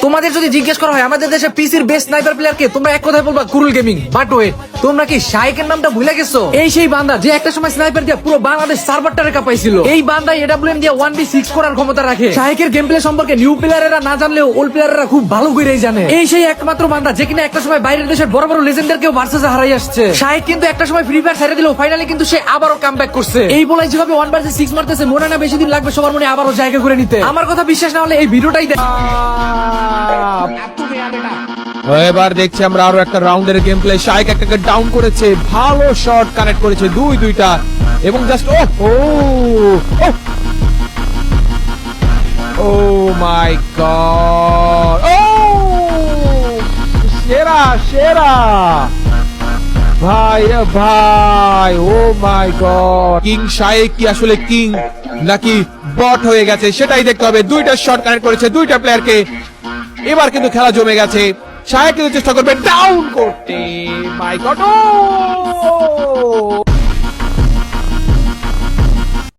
তোমাদের যদি জিজ্ঞেস করা হয় আমাদের দেশে পিসির বেস্ট স্নাইপার প্লেয়ার কে, তোমরা এক কথায় বলবা কুরুল গেমিং। বাট ওয়েট, তোমরা কি শাইকের নামটা ভুলে গেছো? এই সেই বান্দা যে একটা সময় স্নাইপার দিয়ে পুরো বাংলাদেশ সার্ভারটারে কাঁপাইছিল। এই বান্দা এডব্লিউএম দিয়ে 1v6 করার ক্ষমতা রাখে। শাইকের গেম প্লে সম্পর্কে নিউ প্লেয়ারেরা না জানলেও ওল্ড প্লেয়াররা খুব ভালো করেই জানে। এই সেই একমাত্র বান্দা যে কিনা একটা সময় বাইরের দেশের বড় বড় লেজেন্ডারকেও ভার্সেসে হারাই আসছে। শাইক কিন্তু একটা সময় ফ্রি ফায়ার ছেড়ে দিল, ফাইনালি কিন্তু সে আবারও কামব্যাক করছে। এই বলাই যেভাবে 1v6 মারতেছে, মনে না বেশি দিন লাগবে সবার মনে আবারও জায়গা করে নিতে। আমার কথা বিশ্বাস না হলে এই ভিডিওটাই দেখ। এবার দেখছি আমরা আরো একটা রাউন্ডের গেম প্লে। শাইক একটাকে ডাউন করেছে, ভালো শট কানেক্ট করেছে দুইটা এবং জাস্ট ও মাই গড, সেরা ভাই ভাই, ও মাই গড। কিং শাইক কি আসলে কিং নাকি বট হয়ে গেছে সেটাই দেখতে হবে। দুইটা শট কানেক্ট করেছে দুইটা প্লেয়ারকে। এবার কিন্তু খেলা জমে গেছে। শাইক কিন্তু চেষ্টা করবে ডাউন করতে। মাই গড।